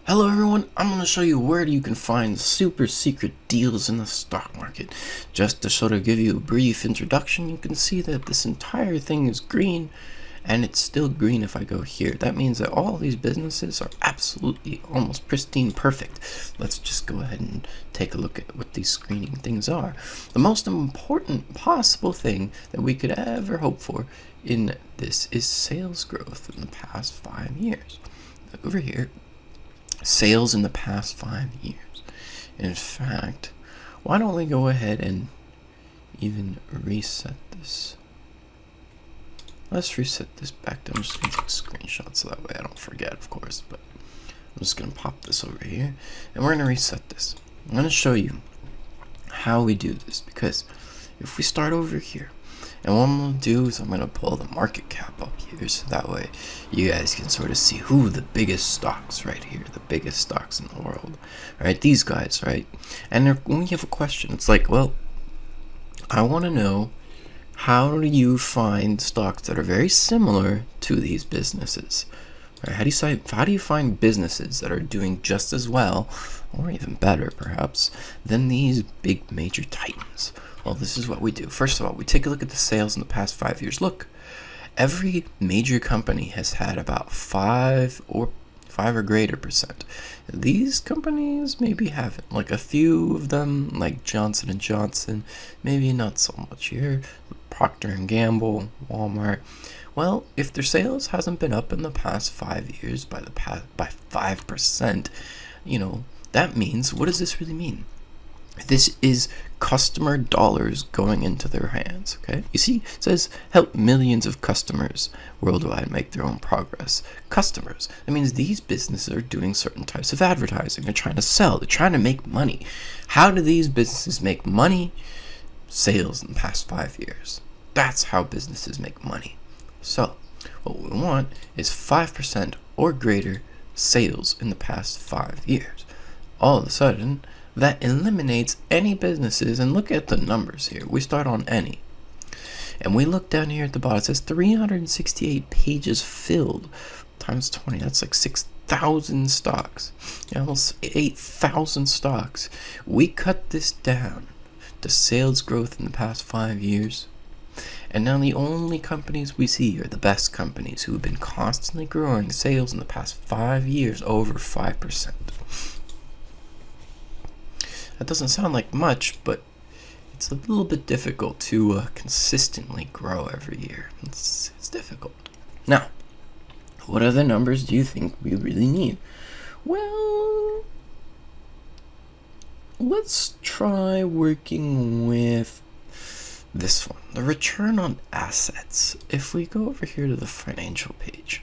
Hello everyone, I'm going to show you where you can find super secret deals in the stock market. Just to sort of give you a brief introduction, you can see that this entire thing is green, and it's still green if I go here. That means that all these businesses are absolutely almost pristine perfect. Let's just go ahead and take a look at what these screening things are. The most important possible thing that we could ever hope for in this is sales growth in the past 5 years. Look over here. Sales in the past 5 years. In fact, why don't we go ahead and even reset this? Let's reset this back to, I'm just going to take screenshots so that way I don't forget, of course, but I'm just going to pop this over here and we're going to reset this. I'm going to show you how we do this, because if we start over here, and what I'm going to do is I'm going to pull the market cap up here so that way you guys can sort of see who the biggest stocks right here, the biggest stocks in the world, right? These guys, right? And when we have a question, it's like, well, I want to know, how do you find stocks that are very similar to these businesses? Right? How do you find businesses that are doing just as well, or even better perhaps, than these big major titans? Well, this is what we do. First of all, we take a look at the sales in the past 5 years. Look, every major company has had about 5 or greater percent. These companies maybe haven't. Like a few of them, like Johnson & Johnson, maybe not so much here. Procter & Gamble, Walmart. Well, if their sales hasn't been up in the past 5 years by 5%, that means, what does this really mean? This is customer dollars going into their hands, okay? You see, it says help millions of customers worldwide make their own progress. Customers. That means these businesses are doing certain types of advertising. They're trying to sell. They're trying to make money. How do these businesses make money? Sales in the past 5 years. That's how businesses make money. So, what we want is 5% or greater sales in the past 5 years. All of a sudden, that eliminates any businesses, and look at the numbers here. We start on any, and we look down here at the bottom. It says 368 pages filled times 20. That's like 6,000 stocks. Almost 8,000 stocks. We cut this down to sales growth in the past 5 years, and now the only companies we see are the best companies who have been constantly growing sales in the past 5 years over 5%. That doesn't sound like much, but it's a little bit difficult to consistently grow every year. It's difficult. Now, what other numbers do you think we really need? Well, let's try working with this one, the return on assets. If we go over here to the financial page,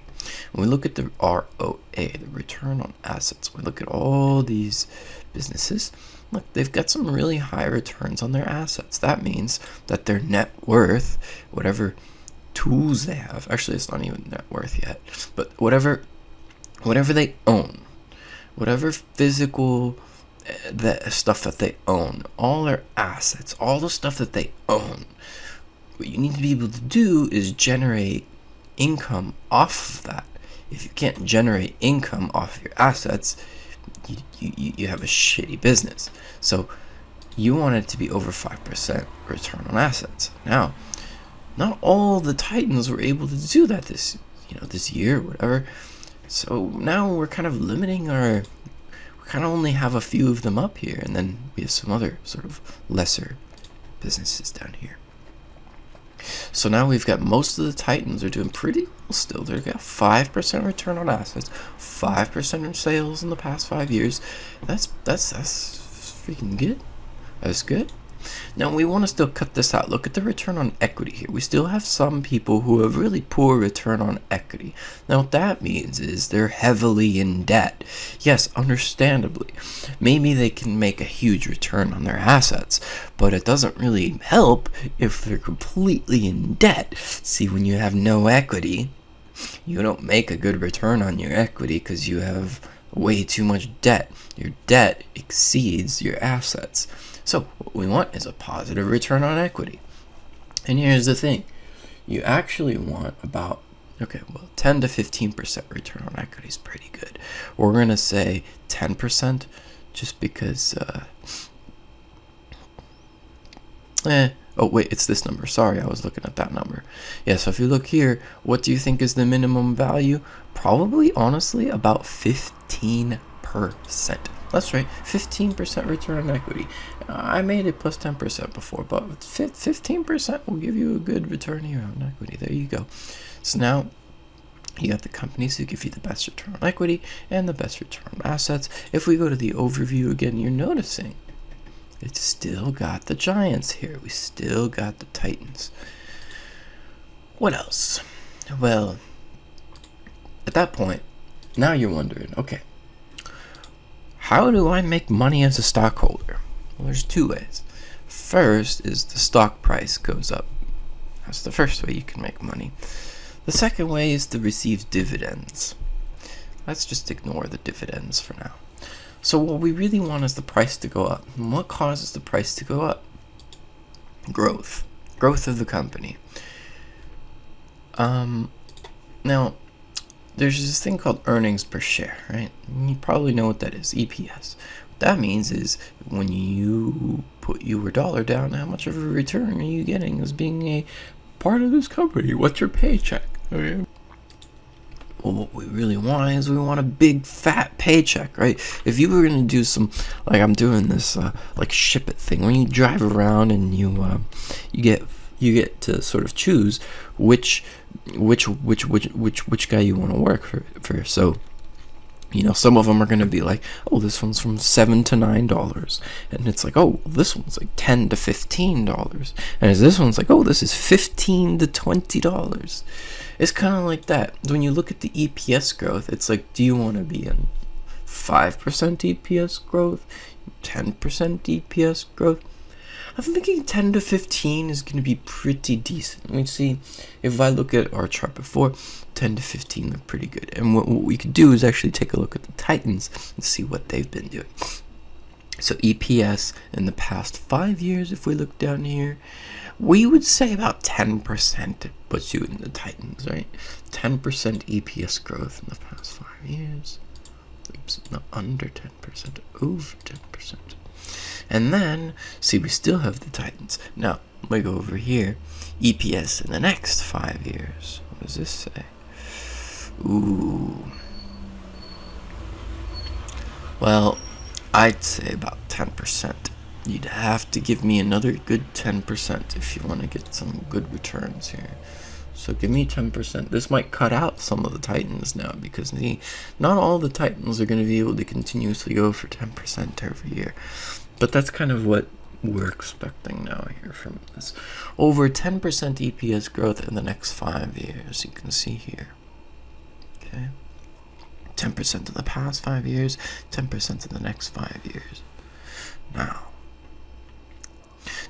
and we look at the ROA, the return on assets, we look at all these businesses. Look, they've got some really high returns on their assets. That means that their net worth, whatever tools they have, actually it's not even net worth yet, but whatever they own, whatever physical stuff that they own, all their assets, all the stuff that they own, what you need to be able to do is generate income off of that. If you can't generate income off your assets, you have a shitty business. So you want it to be over 5% return on assets. Now, not all the titans were able to do that this year, whatever. So now we're kind of limiting we kind of only have a few of them up here, and then we have some other sort of lesser businesses down here. So now we've got most of the titans are doing pretty well still. They've got 5% return on assets, 5% in sales in the past 5 years. That's freaking good. That's good. Now we want to still cut this out. Look at the return on equity here. We still have some people who have really poor return on equity. Now what that means is they're heavily in debt. Yes, understandably. Maybe they can make a huge return on their assets, but it doesn't really help if they're completely in debt. See, when you have no equity, you don't make a good return on your equity because you have way too much debt. Your debt exceeds your assets. So what we want is a positive return on equity. And here's the thing. You actually want about Okay, well, 10 to 15% return on equity is pretty good. We're going to say 10% just because, oh wait, it's this number. Sorry, I was looking at that number. Yeah, so if you look here, what do you think is the minimum value? Probably, honestly, about 15%. That's right, 15% return on equity. I made it plus 10% before, but 15% will give you a good return here on equity. There you go. So now you have the companies who give you the best return on equity and the best return on assets. If we go to the overview again, you're noticing it's still got the giants here. We still got the titans. What else? Well, at that point, now you're wondering, okay, how do I make money as a stockholder? Well, there's two ways. First is the stock price goes up. That's the first way you can make money. The second way is to receive dividends. Let's just ignore the dividends for now. So what we really want is the price to go up. And what causes the price to go up? Growth. Growth of the company. Now, there's this thing called earnings per share, right? You probably know what that is, EPS. What that means is when you put your dollar down, how much of a return are you getting as being a part of this company? What's your paycheck? Okay. Well, what we really want is we want a big fat paycheck, right? If you were going to do some, like I'm doing this, like ship it thing, when you drive around and you get to sort of choose which guy you want to work for. So, some of them are going to be like, oh, this one's from $7 to $9, and it's like, oh, this one's like $10 to $15, and this one's like, oh, this is $15 to $20. It's kind of like that. When you look at the EPS growth, it's like, do you want to be in 5% EPS growth, 10% EPS growth? I'm thinking 10 to 15 is going to be pretty decent. Let me see. If I look at our chart before, 10 to 15 look pretty good. And what we could do is actually take a look at the Titans and see what they've been doing. So EPS in the past 5 years, if we look down here, we would say about 10% puts you in the Titans, right? 10% EPS growth in the past 5 years. Oops, not under 10%, over 10%. And then, see, we still have the Titans. Now, we go over here. EPS in the next 5 years. What does this say? Ooh. Well, I'd say about 10%. You'd have to give me another good 10% if you want to get some good returns here. So give me 10%. This might cut out some of the Titans now because not all the Titans are going to be able to continuously go for 10% every year. But that's kind of what we're expecting now here from this. Over 10% EPS growth in the next 5 years, you can see here. Okay. 10% in the past 5 years, 10% in the next 5 years. Now,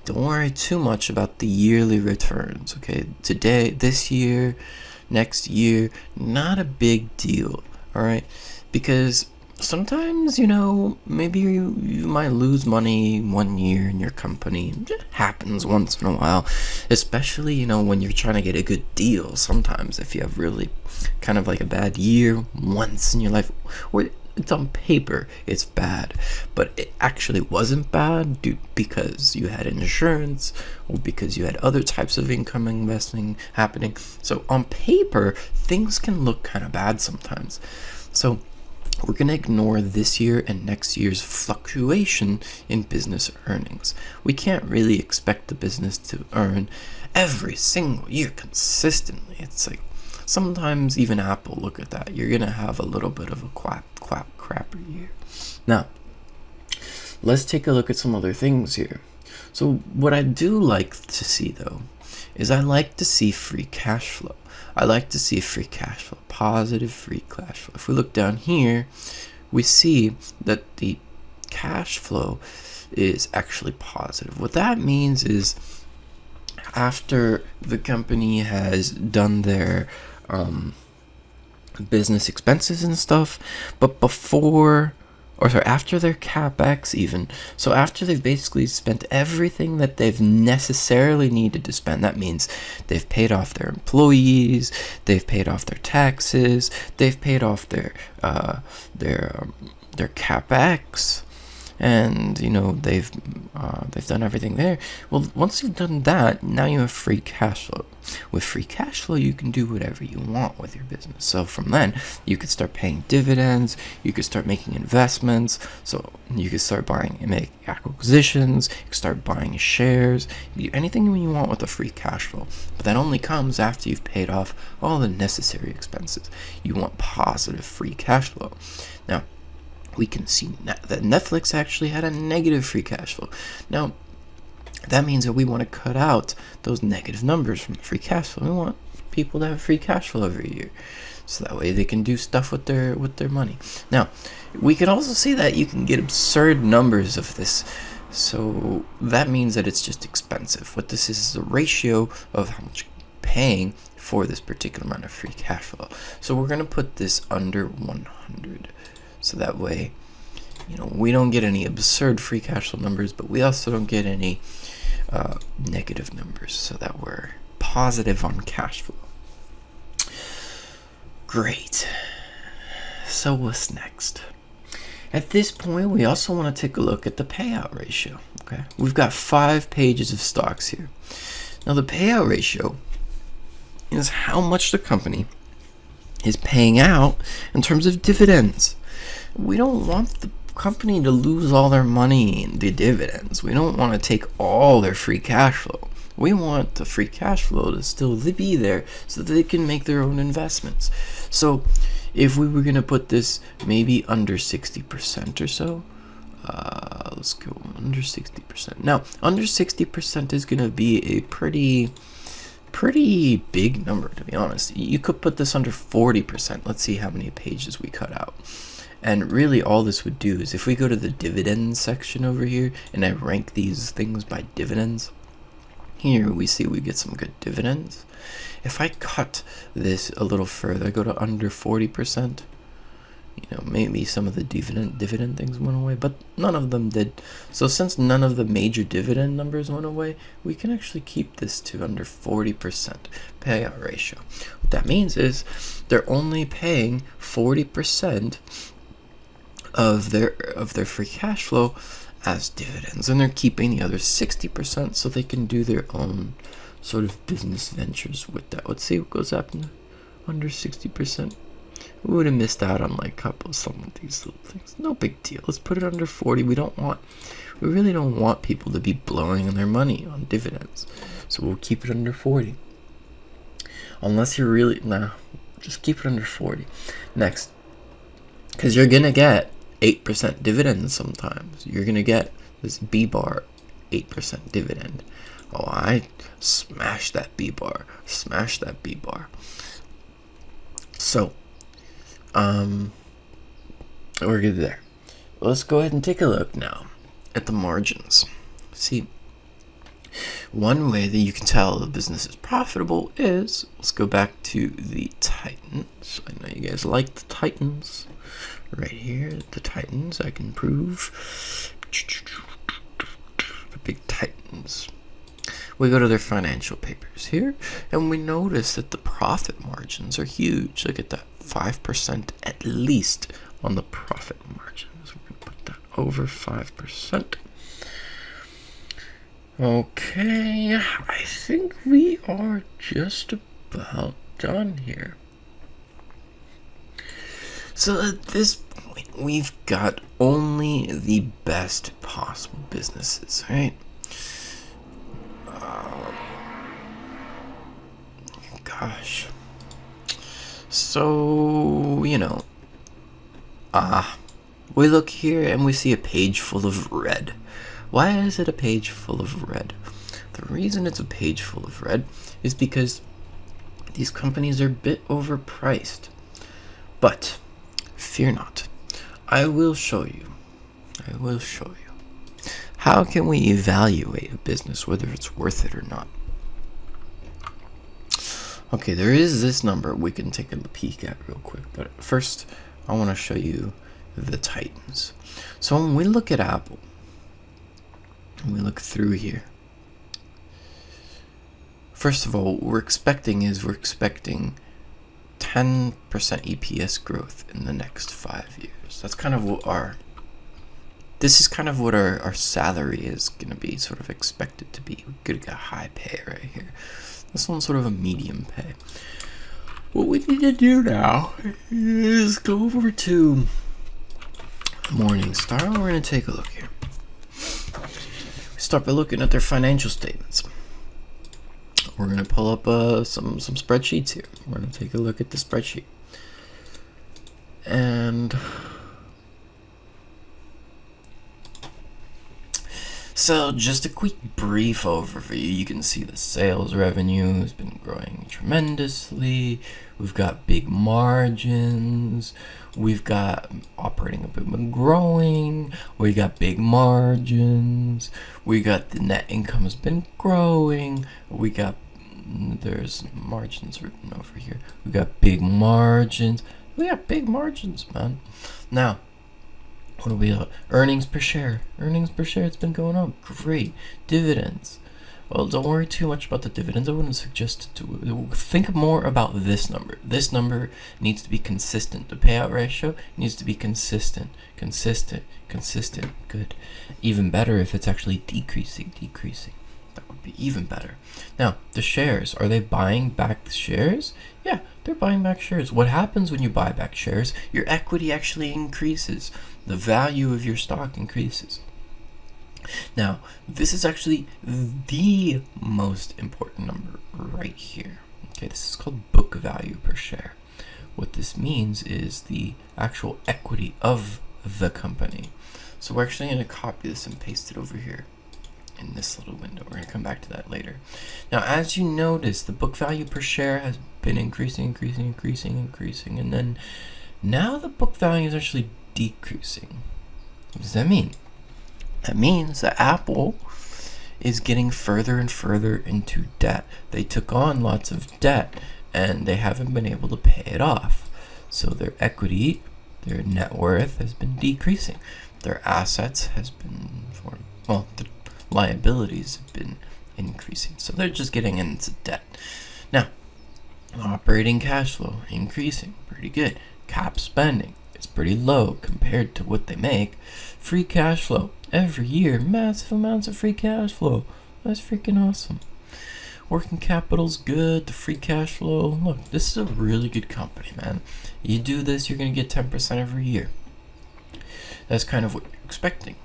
don't worry too much about the yearly returns, okay? Today, this year, next year, not a big deal, all right? Because sometimes, maybe you might lose money 1 year in your company. It happens once in a while, especially, when you're trying to get a good deal. Sometimes if you have really kind of like a bad year once in your life, or it's on paper, it's bad, but it actually wasn't bad because you had insurance or because you had other types of income investing happening. So on paper, things can look kind of bad sometimes. So we're going to ignore this year and next year's fluctuation in business earnings. We can't really expect the business to earn every single year consistently. It's like sometimes even Apple, look at that. You're going to have a little bit of a crapper year. Now, let's take a look at some other things here. So what I do like to see, though, is I like to see free cash flow. I like to see free cash flow, positive free cash flow. If we look down here, we see that the cash flow is actually positive. What that means is after the company has done their business expenses and stuff, but before or sorry, after their capex even. So after they've basically spent everything that they've necessarily needed to spend, that means they've paid off their employees, they've paid off their taxes, they've paid off their capex, and they've done everything there. Well, once you've done that, now you have free cash flow. With free cash flow, you can do whatever you want with your business. So from then, you could start paying dividends, you could start making investments, so you could start buying and make acquisitions, you could start buying shares, you do anything you want with the free cash flow. But that only comes after you've paid off all the necessary expenses. You want positive free cash flow. Now, we can see that Netflix actually had a negative free cash flow. Now, that means that we want to cut out those negative numbers from the free cash flow. We want people to have free cash flow every year, so that way they can do stuff with their money. Now, we can also see that you can get absurd numbers of this. So that means that it's just expensive. What this is a ratio of how much paying for this particular amount of free cash flow. So we're going to put this under 100. So that way, we don't get any absurd free cash flow numbers, but we also don't get any negative numbers, so that we're positive on cash flow. Great. So what's next? At this point, we also want to take a look at the payout ratio. Okay, we've got 5 pages of stocks here. Now, the payout ratio is how much the company is paying out in terms of dividends. We don't want the company to lose all their money in the dividends. We don't want to take all their free cash flow. We want the free cash flow to still be there so that they can make their own investments. So if we were going to put this maybe under 60% or so, let's go under 60%. Now, under 60% is going to be a pretty big number, to be honest. You could put this under 40%. Let's see how many pages we cut out. And really all this would do is if we go to the dividends section over here and I rank these things by dividends, here we see we get some good dividends. If I cut this a little further, go to under 40%, maybe some of the dividend things went away, but none of them did. So since none of the major dividend numbers went away, we can actually keep this to under 40% payout ratio. What that means is they're only paying 40% of their free cash flow as dividends, and they're keeping the other 60% so they can do their own sort of business ventures with that. Let's see what goes up under 60%. We would have missed out on like a couple of some of these little things. No big deal. Let's put it under 40. We really don't want people to be blowing their money on dividends, so we'll keep it under 40. Unless you're really just keep it under 40. Next, because you're gonna get 8% dividends sometimes. You're going to get this B-bar 8% dividend. Oh, I smashed that B-bar. So, we're good there. Let's go ahead and take a look now at the margins. See, one way that you can tell the business is profitable is, let's go back to the Titans. I know you guys like the Titans. Right here, the Titans, I can prove. The big Titans. We go to their financial papers here, and we notice that the profit margins are huge. Look at that, 5% at least on the profit margins. We're going to put that over 5%. Okay, I think we are just about done here. So at this point, we've got only the best possible businesses, right? Gosh. So, we look here and we see a page full of red. Why is it a page full of red? The reason it's a page full of red is because these companies are a bit overpriced. But fear not, I will show you. How can we evaluate a business, whether it's worth it or not? Okay, there is this number we can take a peek at real quick. But first, I want to show you the Titans. So when we look at Apple, and we look through here, first of all, what we're expecting 10% EPS growth in the next 5 years. That's kind of what our salary is going to be sort of expected to be. We could get a high pay right here. This one's sort of a medium pay. What we need to do now is go over to Morningstar. We're going to take a look here. We start by looking at their financial statements. We're going to pull up some spreadsheets here. We're going to take a look at the spreadsheet. And so just a quick brief overview. You can see the sales revenue has been growing tremendously. We've got big margins. We've got operating equipment growing. We got big margins. We got the net income has been growing. There's margins written over here. We got big margins. We got big margins, man. Now, what do we got? Earnings per share. Earnings per share, it's been going up. Great. Dividends. Well, don't worry too much about the dividends. I wouldn't suggest to think more about this number. This number needs to be consistent. The payout ratio needs to be consistent. Consistent. Good. Even better if it's actually decreasing. That would be even better. Now, the shares. Are they buying back the shares? Yeah, they're buying back shares. What happens when you buy back shares? Your equity actually increases. The value of your stock increases. Now, this is actually the most important number right here. Okay, this is called book value per share. What this means is the actual equity of the company. So we're actually going to copy this and paste it over here in this little window. We're going to come back to that later. Now, as you notice, the book value per share has been increasing, and then now the book value is actually decreasing. What does that mean? That means that Apple is getting further and further into debt. They took on lots of debt and they haven't been able to pay it off. So their equity, their net worth has been decreasing. Their assets has been, the liabilities have been increasing. So they're just getting into debt. Now, operating cash flow increasing, pretty good. Cap spending, it's pretty low compared to what they make. Free cash flow, every year, massive amounts of free cash flow. That's freaking awesome. Working capital's good, the free cash flow. Look, this is a really good company, man. You do this, you're going to get 10% every year. That's kind of what you're expecting.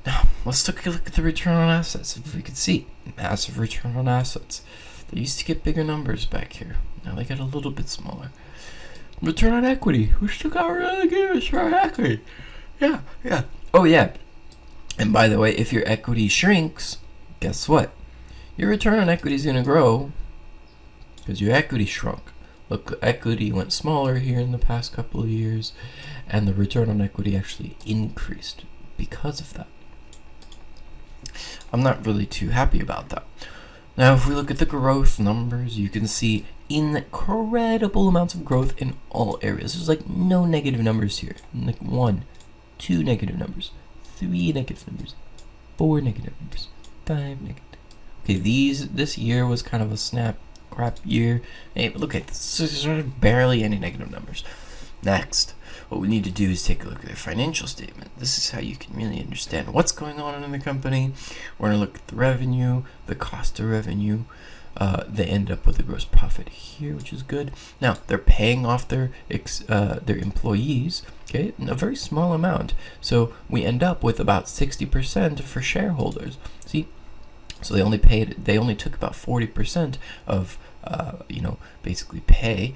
Now, let's take a look at the return on assets. If we could see, massive return on assets. They used to get bigger numbers back here. Now they get a little bit smaller. Return on equity. We still got really good return on equity. Yeah. Oh, yeah. And by the way, if your equity shrinks, guess what? Your return on equity is going to grow because your equity shrunk. Look, the equity went smaller here in the past couple of years, and the return on equity actually increased because of that. I'm not really too happy about that. Now, if we look at the growth numbers, you can see incredible amounts of growth in all areas. There's like no negative numbers here. Like 1, 2 negative numbers, 3 negative numbers, 4 negative numbers, 5 negative. Okay, this year was kind of a crap year. Hey, look at this. There's barely any negative numbers. Next, what we need to do is take a look at their financial statement. This is how you can really understand what's going on in the company. We're going to look at the revenue, the cost of revenue. They end up with a gross profit here, which is good. Now, they're paying off their employees, okay, a very small amount. So we end up with about 60% for shareholders. See? So they only took about 40% of, basically pay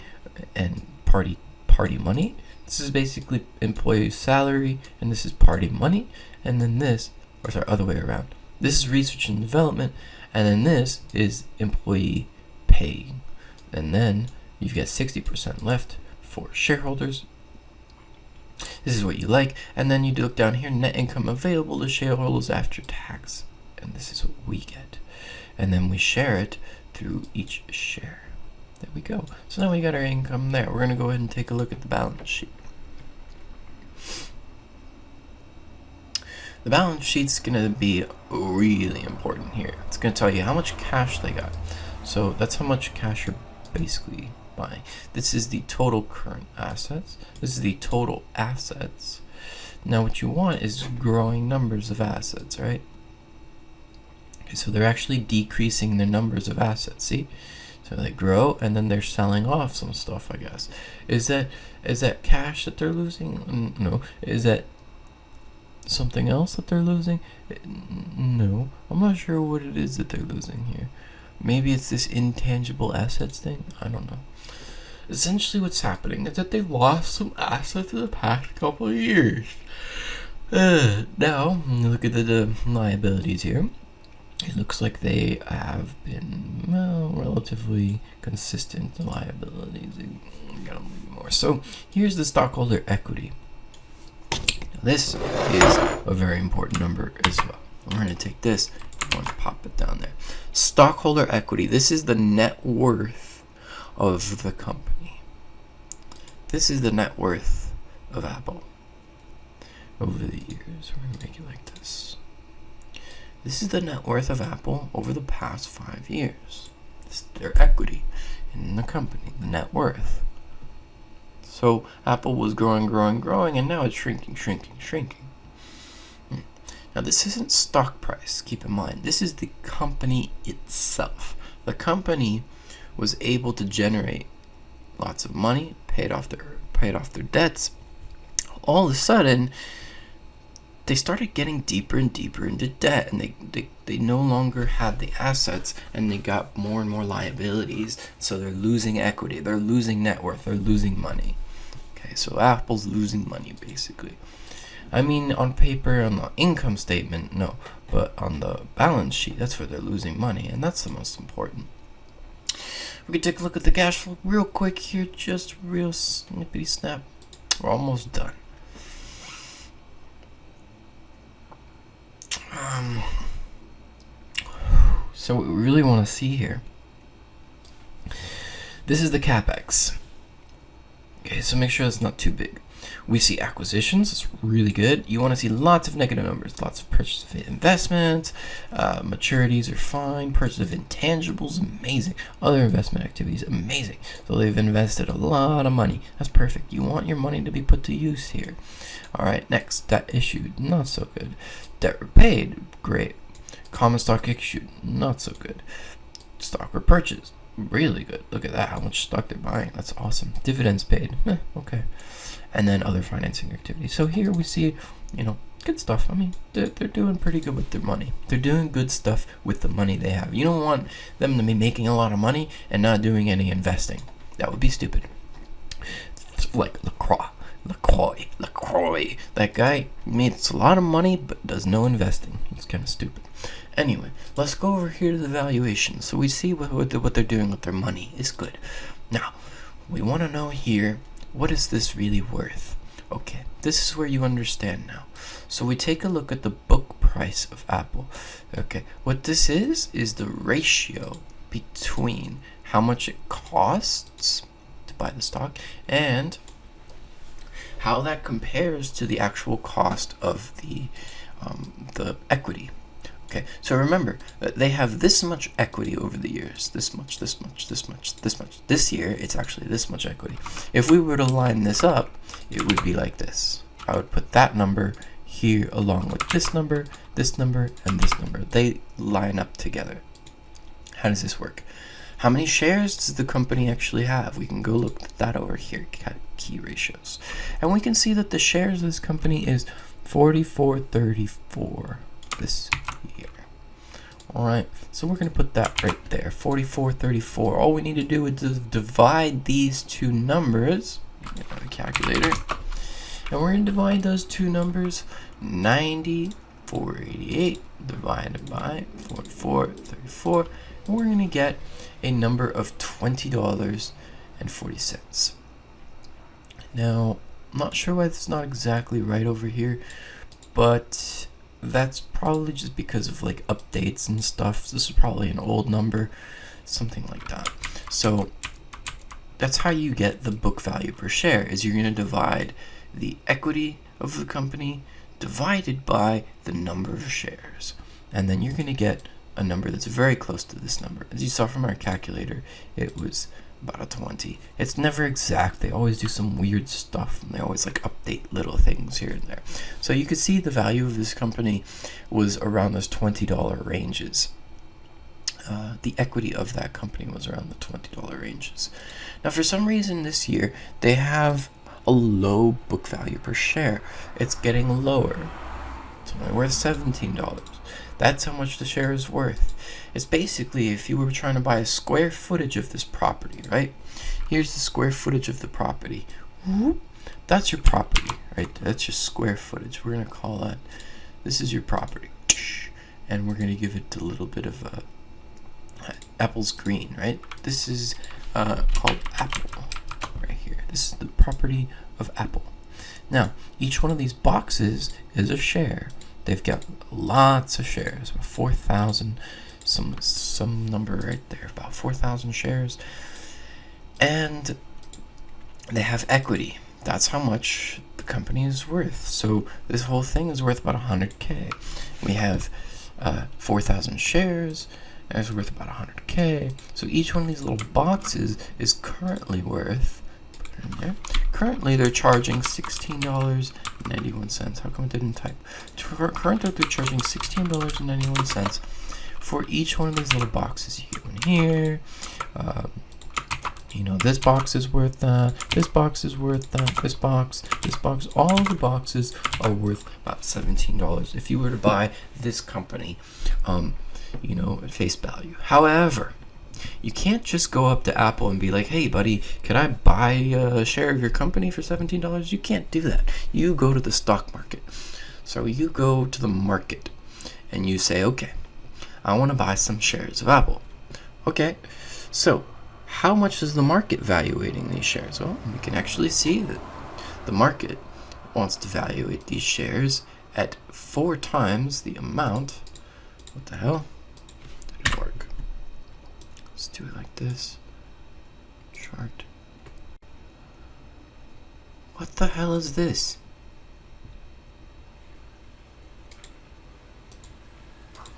and party money. This is basically employee salary, and this is party money, and then other way around. This is research and development, and then this is employee pay. And then you've got 60% left for shareholders. This is what you like, and then you look down here, net income available to shareholders after tax, and this is what we get. And then we share it through each share. There we go. So now we got our income there. We're going to go ahead and take a look at the balance sheet. The balance sheet's gonna be really important here. It's gonna tell you how much cash they got. So that's how much cash you're basically buying. This is the total current assets. This is the total assets. Now what you want is growing numbers of assets, right? Okay, so they're actually decreasing their numbers of assets, see? So they grow and then they're selling off some stuff, I guess. Is that cash that they're losing? No. Is that something else that they're losing? No. I'm not sure what it is that they're losing here. Maybe it's this intangible assets thing? I don't know. Essentially what's happening is that they lost some assets in the past couple of years. Now, look at the liabilities here. It looks like they have been, well, relatively consistent liabilities. Got a little more. So here's the stockholder equity. Now, this is a very important number as well. We're going to take this. I'm going to pop it down there. Stockholder equity. This is the net worth of the company. This is the net worth of Apple over the years. We're going to make it like this. This is the net worth of Apple over the past 5 years. This is their equity in the company, the net worth. So Apple was growing, and now it's shrinking. Now this isn't stock price, keep in mind. This is the company itself. The company was able to generate lots of money, paid off their debts. All of a sudden, they started getting deeper and deeper into debt, and they no longer had the assets, and they got more and more liabilities. So they're losing equity, they're losing net worth, they're losing money. Okay, so Apple's losing money basically. I mean, on paper, on the income statement, no, but on the balance sheet, that's where they're losing money, and that's the most important. We can take a look at the cash flow real quick here, just real snippety snap. We're almost done. So what we really want to see here, this is the capex. Okay, so make sure it's not too big. We see acquisitions, it's really good. You want to see lots of negative numbers, lots of purchase of investments, maturities are fine, purchase of intangibles, amazing. Other investment activities, amazing. So they've invested a lot of money. That's perfect. You want your money to be put to use here. All right, next, debt issued, not so good. Debt repaid, great. Common stock issued, not so good. Stock repurchased, really good. Look at that, how much stock they're buying. That's awesome. Dividends paid, okay. And then other financing activities. So here we see, good stuff. I mean, they're doing pretty good with their money. They're doing good stuff with the money they have. You don't want them to be making a lot of money and not doing any investing. That would be stupid. It's like LaCroix. That guy makes a lot of money but does no investing. It's kind of stupid. Anyway, let's go over here to the valuation. So we see what they're doing with their money is good. Now, we want to know here, what is this really worth? Okay, this is where you understand now. So we take a look at the book price of Apple. Okay, what this is the ratio between how much it costs to buy the stock and how that compares to the actual cost of the equity. Okay, so remember that they have this much equity over the years. This much. This year, it's actually this much equity. If we were to line this up, it would be like this. I would put that number here along with this number, and this number. They line up together. How does this work? How many shares does the company actually have? We can go look at that over here, key ratios. And we can see that the shares of this company is 4434 this year. Alright, so we're going to put that right there, 4434. All we need to do is just divide these two numbers, get a calculator, and we're going to divide those two numbers, 9488 divided by 4434, and we're going to get a number of $20.40. Now, I'm not sure why it's not exactly right over here, but that's probably just because of like updates and stuff. This is probably an old number, something like that. So that's how you get the book value per share, is you're going to divide the equity of the company divided by the number of shares. And then you're going to get a number that's very close to this number. As you saw from our calculator, it was about a 20. It's never exact. They always do some weird stuff, and they always like update little things here and there. So you could see the value of this company was around those $20 ranges. The equity of that company was around the $20 ranges. Now, for some reason this year, they have a low book value per share. It's getting lower. It's only worth $17. That's how much the share is worth. It's basically if you were trying to buy a square footage of this property, right? Here's the square footage of the property. That's your property, right? That's your square footage. We're going to call that, this is your property. And we're going to give it a little bit of a apple's green, right? This is called Apple right here. This is the property of Apple. Now, each one of these boxes is a share. They've got lots of shares, 4,000, some number right there, about 4,000 shares. And they have equity. That's how much the company is worth. So this whole thing is worth about 100K. We have 4,000 shares, and it's worth about 100K. So each one of these little boxes is currently worth, put it in there. Currently they're charging $16.91. How come it didn't type? Currently they're charging $16.91 for each one of these little boxes here and here. You know, this box is worth that, this box is worth that, this box, all the boxes are worth about $17 if you were to buy this company, you know, at face value. However, you can't just go up to Apple and be like, hey buddy, could I buy a share of your company for $17? You can't do that. You go to the stock market. So you go to the market and you say, okay, I want to buy some shares of Apple. Okay, so how much is the market valuating these shares? Well, we can actually see that the market wants to valuate these shares at 4 times the amount. What the hell? Didn't work. Let's do it like this. Chart. What the hell is this?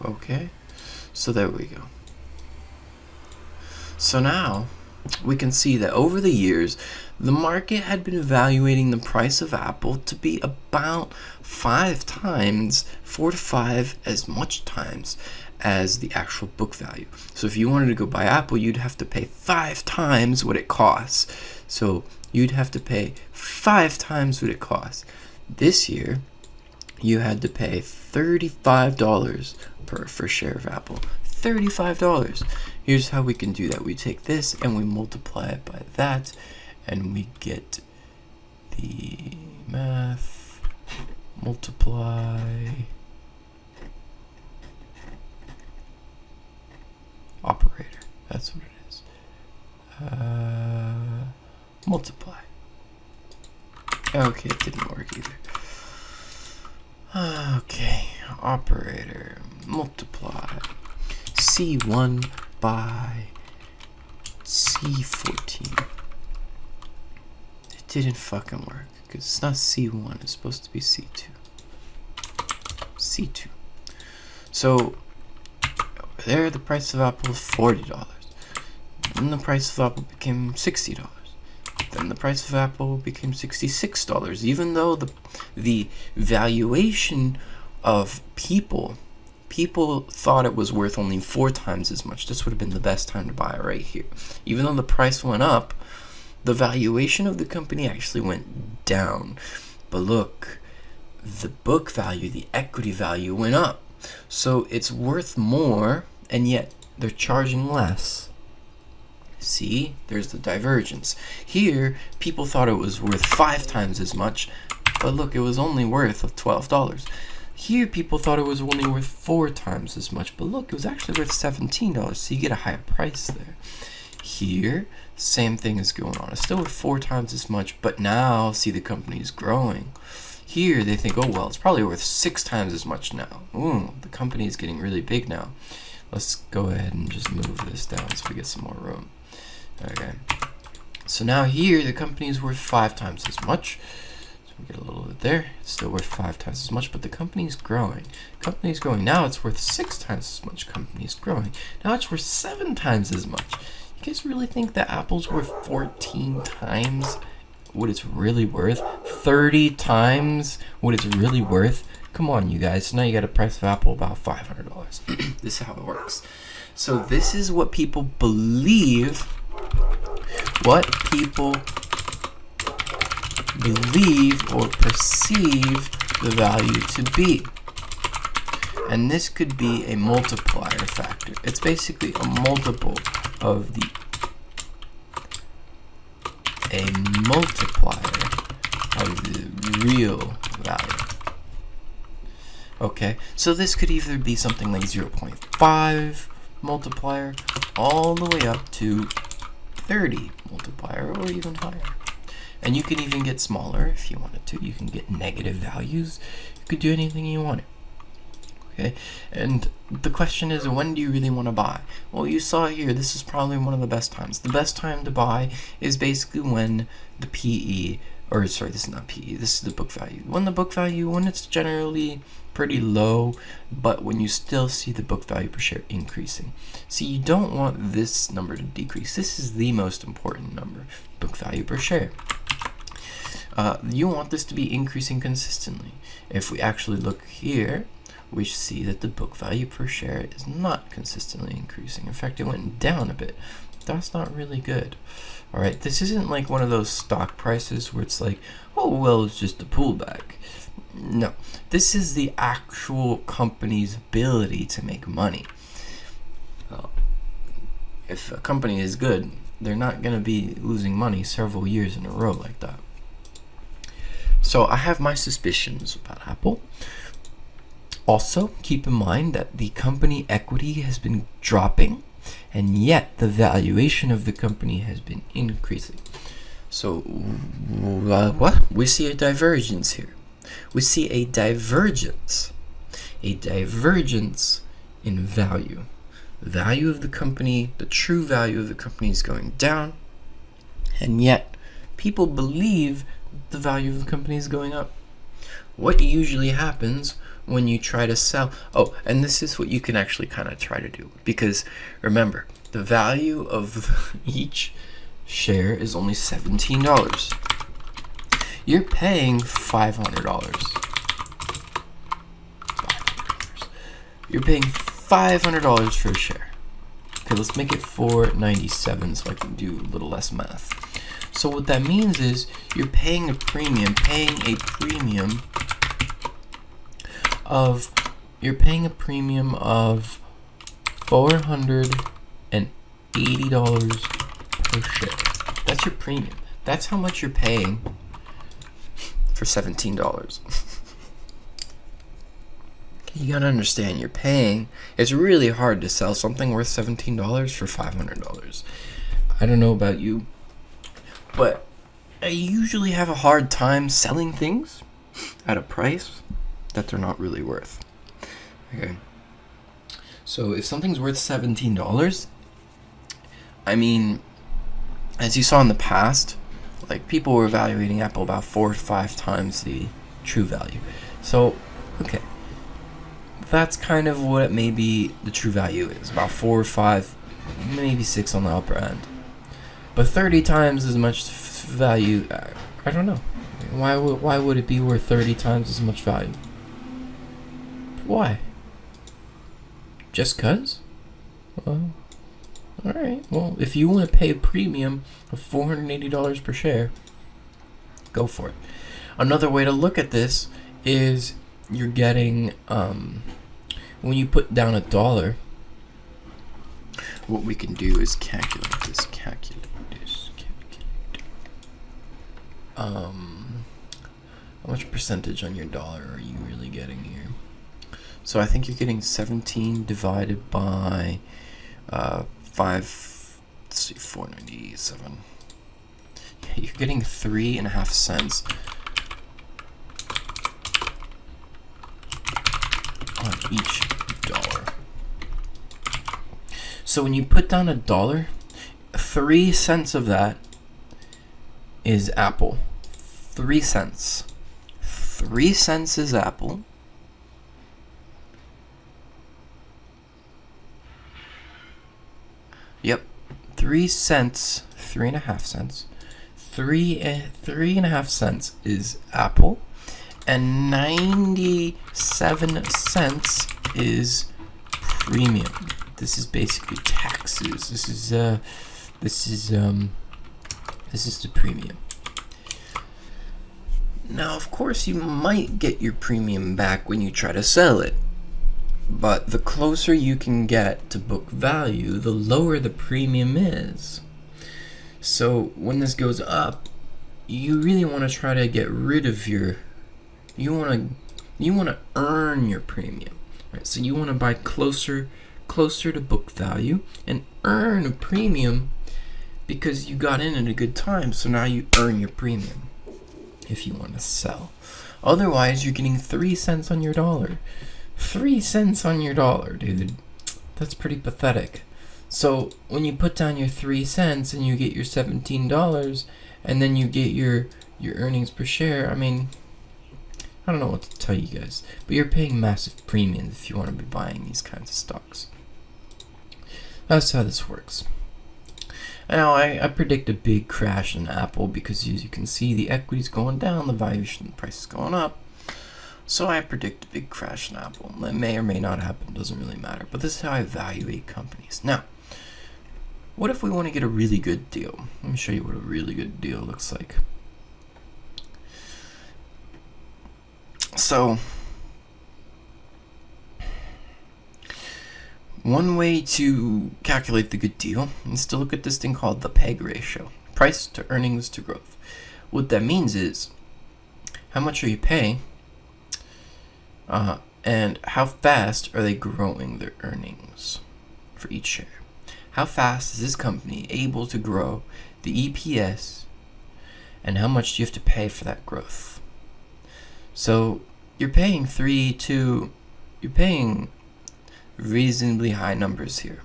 Okay, so there we go. So now we can see that over the years, the market had been evaluating the price of Apple to be about 5 times, 4 to 5 as much times as the actual book value. So if you wanted to go buy Apple, you'd have to pay 5 times what it costs. So you'd have to pay 5 times what it costs. This year, you had to pay $35 per share of Apple. $35. Here's how we can do that. We take this and we multiply it by that, and we get the math. Multiply operator. That's what it is. Multiply. Okay, it didn't work either. Okay, operator. Multiply C1 by C14. It didn't fucking work because it's not C1, it's supposed to be C2. C2. So over there, the price of Apple is $40. Then the price of Apple became $60. Then the price of Apple became $66. Even though the valuation of people thought it was worth only 4 times as much. This would have been the best time to buy it right here. Even though the price went up, the valuation of the company actually went down. But look, the book value, the equity value went up. So it's worth more, and yet they're charging less. See, there's the divergence. Here, people thought it was worth 5 times as much, but look, it was only worth $12. Here, people thought it was only worth 4 times as much, but look, it was actually worth $17, so you get a higher price there. Here, same thing is going on. It's still worth 4 times as much, but now, see, the company is growing. Here, they think, oh, well, it's probably worth 6 times as much now. Ooh, the company is getting really big now. Let's go ahead and just move this down so we get some more room. Okay. So now here, the company is worth 5 times as much. So we get a little right there. It's still worth 5 times as much, but the company's growing. Company's growing. Now it's worth 6 times as much. Company's growing. Now it's worth 7 times as much. You guys really think that Apple's worth 14 times what it's really worth? 30 times what it's really worth? Come on, you guys. So now you got a price of Apple about $500. This is how it works. So this is what people believe. What people believe or perceive the value to be. And this could be a multiplier factor. It's basically a multiple of the real value. Okay, so this could either be something like 0.5 multiplier all the way up to 30 multiplier or even higher. And you can even get smaller if you wanted to. You can get negative values. You could do anything you wanted. Okay, and the question is, when do you really want to buy? Well, you saw here, this is probably one of the best times. The best time to buy is basically when the PE, or sorry, this is not PE, this is the book value. When it's generally pretty low, but when you still see the book value per share increasing. See, you don't want this number to decrease. This is the most important number, book value per share. You want this to be increasing consistently. If we actually look here, we see that the book value per share is not consistently increasing. In fact, it went down a bit. That's not really good. All right, this isn't like one of those stock prices where it's like, oh, well, it's just a pullback. No, this is the actual company's ability to make money. If a company is good, they're not going to be losing money several years in a row like that. So I have my suspicions about Apple. Also, keep in mind that the company equity has been dropping, and yet the valuation of the company has been increasing. So, what? We see a divergence here. We see a divergence. A divergence in value. The value of the company, the true value of the company is going down, and yet people believe the value of the company is going up. What usually happens when you try to sell? Oh, and this is what you can actually kind of try to do, because remember, the value of each share is only $17. You're paying $500. You're paying $500 for a share. Okay, let's make it $4.97 so I can do a little less math. So what that means is you're paying a premium of $480 per share. That's your premium. That's how much you're paying for $17. You gotta understand, you're paying. It's really hard to sell something worth $17 for $500. I don't know about you, but I usually have a hard time selling things at a price that they're not really worth. Okay. So if something's worth $17, I mean, as you saw in the past, like people were evaluating Apple about 4 to 5 times the true value. So, okay. That's kind of what maybe the true value is. About 4 or 5, maybe 6 on the upper end. But 30 times as much value, I don't know. Why would it be worth 30 times as much value? Why? Just 'cause? Well, alright. Well, if you want to pay a premium of $480 per share, go for it. Another way to look at this is you're getting, when you put down $1, what we can do is calculate this. How much percentage on your dollar are you really getting here? So I think you're getting 17 divided by 5. Let's see, 497. Yeah, you're getting 3.5 cents on each dollar. So when you put down $1, 3 cents of that is Apple. 3 cents. 3 cents is Apple. Yep, 3 cents, 3.5 cents. 3.5 cents is Apple, and 97 cents is premium. This is basically taxes. This is the premium. Now, of course, you might get your premium back when you try to sell it, but the closer you can get to book value, the lower the premium is. So when this goes up, you really want to try to get rid of you want to earn your premium, right? So you want to buy closer to book value and earn a premium because you got in at a good time. So now you earn your premium if you want to sell. Otherwise, you're getting 3 cents on your dollar. 3 cents on your dollar, dude. That's pretty pathetic. So when you put down your 3 cents and you get your $17, and then you get your earnings per share, I mean, I don't know what to tell you guys, but you're paying massive premiums if you want to be buying these kinds of stocks. That's how this works. Now, I predict a big crash in Apple because, as you can see, the equity's going down, the valuation price is going up. So I predict a big crash in Apple. It may or may not happen, doesn't really matter. But this is how I evaluate companies. Now, what if we want to get a really good deal? Let me show you what a really good deal looks like. So, one way to calculate the good deal is to look at this thing called the PEG ratio, price to earnings to growth. What that means is, how much are you paying, and how fast are they growing their earnings for each share? How fast is this company able to grow the EPS, and how much do you have to pay for that growth? So you're paying you're paying reasonably high numbers here.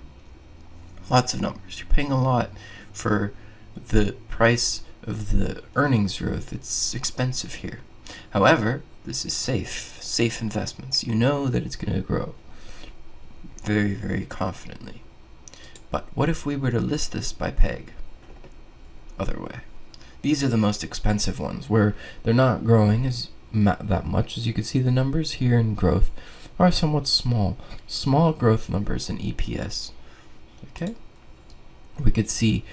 Lots of numbers. You're paying a lot for the price of the earnings growth. It's expensive here. However, this is safe investments. You know that it's going to grow very, very confidently. But what if we were to list this by PEG? Other way. These are the most expensive ones where they're not growing that much. As you can see, the numbers here in growth are somewhat small growth numbers in EPS. Okay, we could see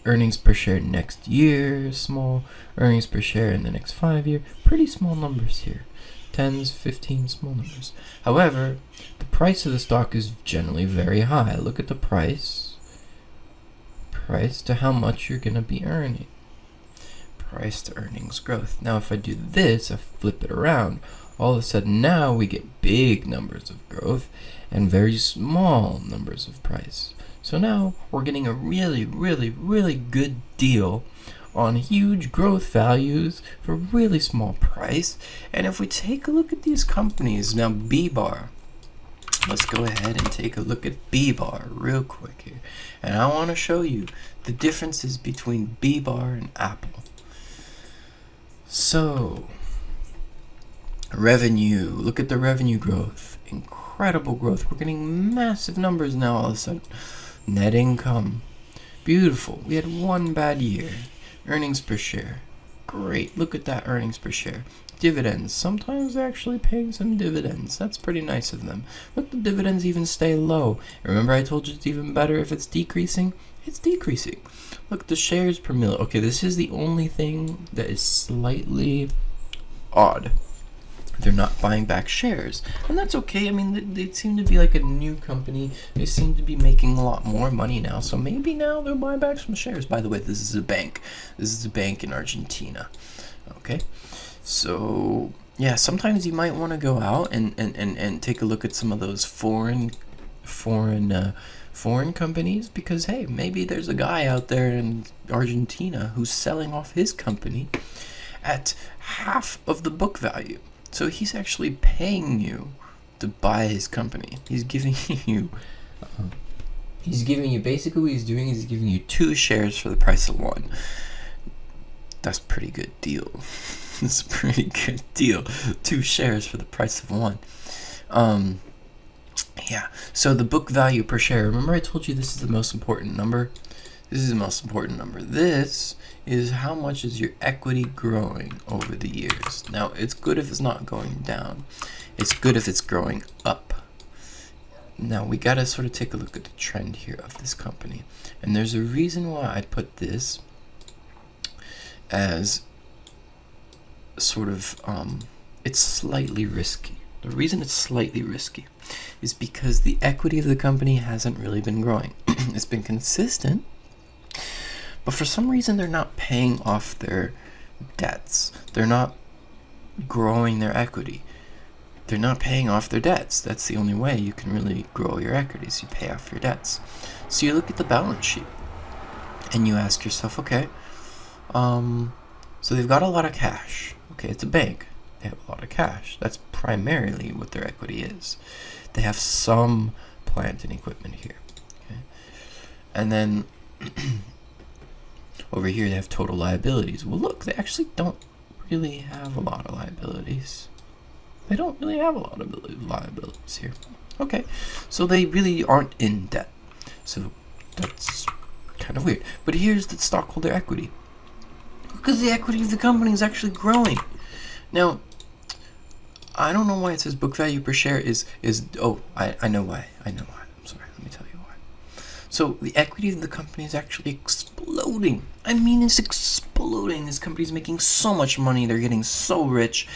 earnings per share next year small, earnings per share in the next 5 year, pretty small numbers here, 10s, 15, small numbers. However, the price of the stock is generally very high. Look at the price to how much you're going to be earning. Price to earnings growth. Now if I do this, I flip it around, all of a sudden now we get big numbers of growth and very small numbers of price. So now we're getting a really, really, really good deal on huge growth values for really small price. And if we take a look at these companies, now B-Bar, let's go ahead and take a look at B-Bar real quick here. And I want to show you the differences between B-Bar and Apple. So, revenue, look at the revenue growth, incredible growth. We're getting massive numbers now all of a sudden. Net income, beautiful. We had one bad year. Earnings per share, great. Look at that earnings per share. Dividends, sometimes they're actually paying some dividends. That's pretty nice of them. Look, the dividends even stay low. Remember I told you it's even better if it's decreasing? It's decreasing. Look, the shares per million. Okay, this is the only thing that is slightly odd. They're not buying back shares, and that's okay. I mean, they seem to be like a new company. They seem to be making a lot more money now, so maybe now they'll buy back some shares. By the way, this is a bank. This is a bank in Argentina. Okay, so yeah, sometimes you might want to go out and take a look at some of those foreign companies, because hey, maybe there's a guy out there in Argentina who's selling off his company at half of the book value. So he's actually paying you to buy his company. He's giving you basically what he's doing is he's giving you 2 shares for the price of 1. That's a pretty good deal. It's a pretty good deal. 2 shares for the price of 1. Yeah, so the book value per share. Remember I told you this is the most important number? This is the most important number. This is how much is your equity growing over the years. Now, it's good if it's not going down. It's good if it's growing up. Now, we got to sort of take a look at the trend here of this company. And there's a reason why I put this as sort of, it's slightly risky. The reason it's slightly risky is because the equity of the company hasn't really been growing. It's been consistent, but for some reason they're not paying off their debts. They're not growing their equity. They're not paying off their debts. That's the only way you can really grow your equities. You pay off your debts. So you look at the balance sheet and you ask yourself, okay, so they've got a lot of cash. Okay, it's a bank. They have a lot of cash. That's primarily what their equity is. They have some plant and equipment here. Okay? And then over here they have total liabilities. Well, look, they actually don't really have a lot of liabilities. They don't really have a lot of liabilities here. Okay, so they really aren't in debt. So that's kind of weird. But here's the stockholder equity. Look at the equity of the company is actually growing. Now, I don't know why it says book value per share is I know why. I'm sorry, let me tell you why. So the equity of the company is actually exploding. I mean, it's exploding. This company's making so much money. They're getting so rich.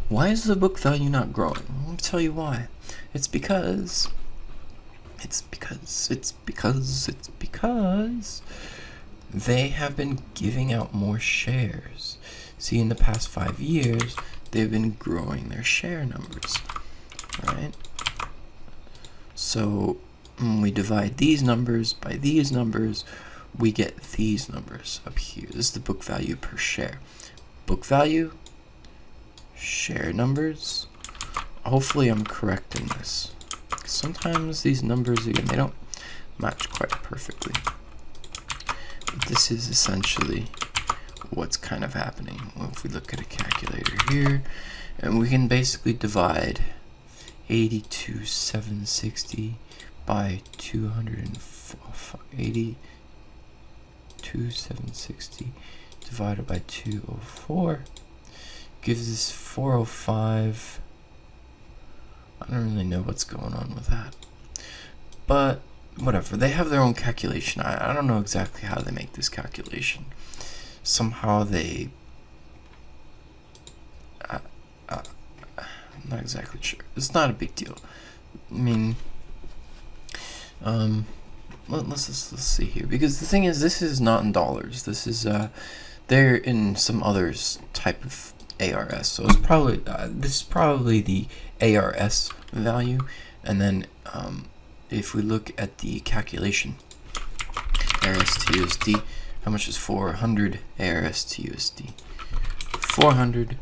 Why is the book value not growing? Let me tell you why. It's because they have been giving out more shares. See, in the past 5 years, they've been growing their share numbers, right? So when we divide these numbers by these numbers, we get these numbers up here. This is the book value per share. Book value, share numbers. Hopefully I'm correct in this. Sometimes these numbers, again, they don't match quite perfectly. But this is essentially what's kind of happening. Well, if we look at a calculator here, and we can basically divide 82,760 by 82,760 divided by 204 gives us 405. I don't really know what's going on with that, but whatever. They have their own calculation. I don't know exactly how they make this calculation. Somehow they I'm not exactly sure. It's not a big deal. I mean, let's see here, because the thing is, this is not in dollars. This is they're in some other type of ARS. So it's probably this is probably the ARS value, and then if we look at the calculation, ARS to USD, how much is 400 ARS to USD? 400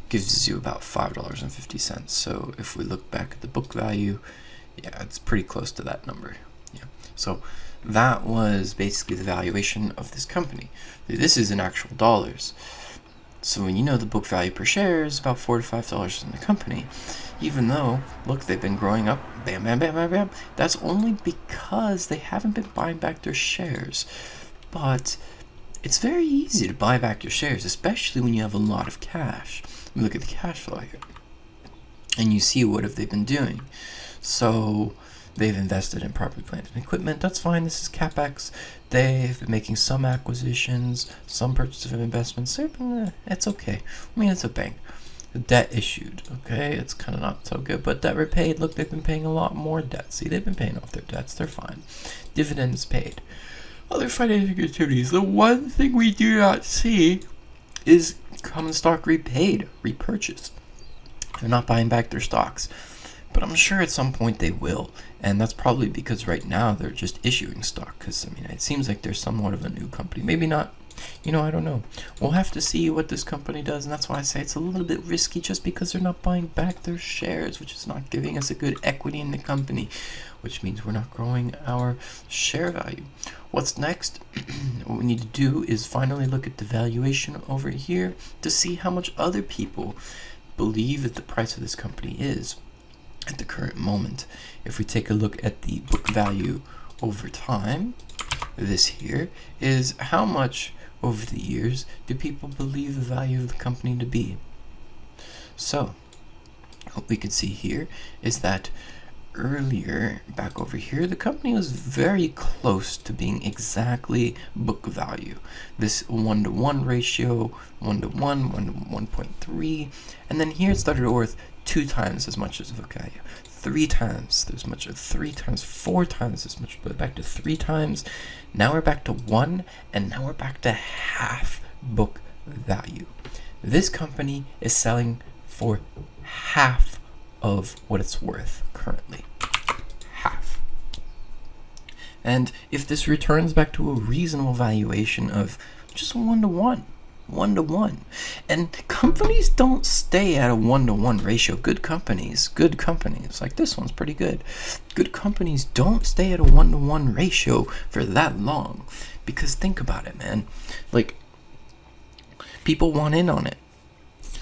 gives you about $5.50. So if we look back at the book value, yeah, it's pretty close to that number. Yeah. So that was basically the valuation of this company. This is in actual dollars. So when you know the book value per share is about $4 to $5 in the company, even though, look, they've been growing up, bam, bam, bam, bam, bam, that's only because they haven't been buying back their shares. But it's very easy to buy back your shares, especially when you have a lot of cash. We look at the cash flow here, and you see what have they been doing. So they've invested in property, plant, and equipment. That's fine. This is CapEx. They've been making some acquisitions, some purchases of investments. It's okay. I mean, it's a bank. The debt issued. Okay, it's kind of not so good, but debt repaid. Look, they've been paying a lot more debt. See, they've been paying off their debts. They're fine. Dividends paid. Other financial activities. The one thing we do not see is common stock repaid, repurchased. They're not buying back their stocks, but I'm sure at some point they will, and that's probably because right now they're just issuing stock, because I mean, it seems like they're somewhat of a new company. Maybe not I don't know. We'll have to see what this company does, and that's why I say it's a little bit risky, just because they're not buying back their shares, which is not giving us a good equity in the company, which means we're not growing our share value. What's next? What we need to do is finally look at the valuation over here to see how much other people believe that the price of this company is at the current moment. If we take a look at the book value over time, this here is how much over the years do people believe the value of the company to be. So what we can see here is that earlier, back over here, the company was very close to being exactly book value. This 1-to-1 ratio, 1-to-1, 1-to-1.3, and then here it started worth 2 times as much as book value. 3 times as much, 3 times, 4 times as much, but back to 3 times. Now we're back to 1, and now we're back to half book value. This company is selling for half of what it's worth currently. Half. And if this returns back to a reasonable valuation of just 1-to-1, 1-to-1, and companies don't stay at a 1-to-1 ratio. Good companies, like this one's pretty good. Good companies don't stay at a 1-to-1 ratio for that long, because think about it, man. Like, people want in on it.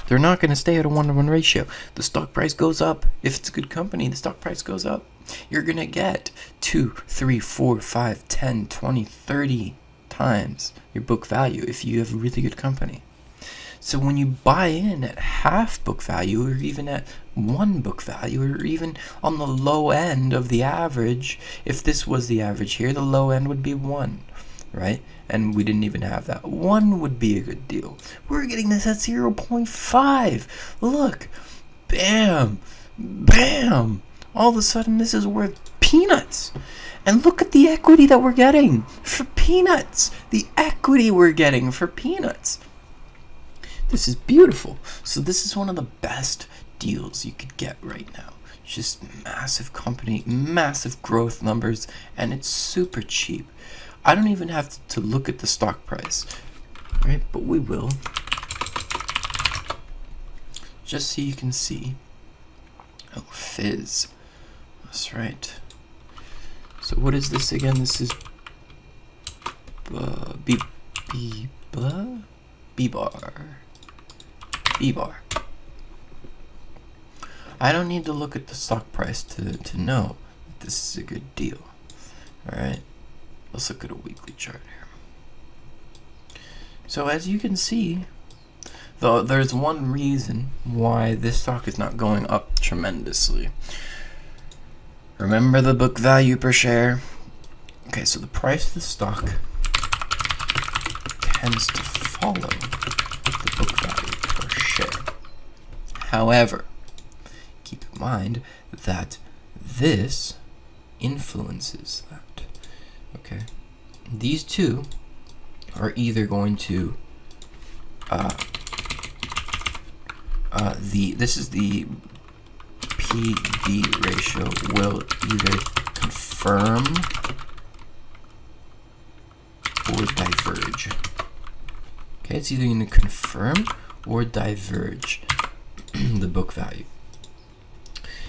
They're not going to stay at a 1-to-1 ratio. The stock price goes up. If it's a good company, the stock price goes up. You're going to get 2, 3, 4, 5, 10, 20, 30 times your book value if you have a really good company. So when you buy in at half book value, or even at 1 book value, or even on the low end of the average, if this was the average here, the low end would be 1, right? And we didn't even have that. 1 would be a good deal. We're getting this at 0.5. Look, bam, bam. All of a sudden, this is worth peanuts. And look at the equity that we're getting for peanuts. The equity we're getting for peanuts. This is beautiful. So this is one of the best deals you could get right now. Just massive company, massive growth numbers, and it's super cheap. I don't even have to look at the stock price, right? But we will. Just so you can see. Oh, fizz. That's right. So what is this again? This is B-bar. I don't need to look at the stock price to know that this is a good deal. Alright, let's look at a weekly chart here. So as you can see, though, there's one reason why this stock is not going up tremendously. Remember the book value per share? Okay, so the price of the stock tends to follow the book value per share. However, keep in mind that this influences that. Okay, these two are either going to this is the P/V ratio will either confirm or diverge. Okay, it's either going to confirm or diverge the book value.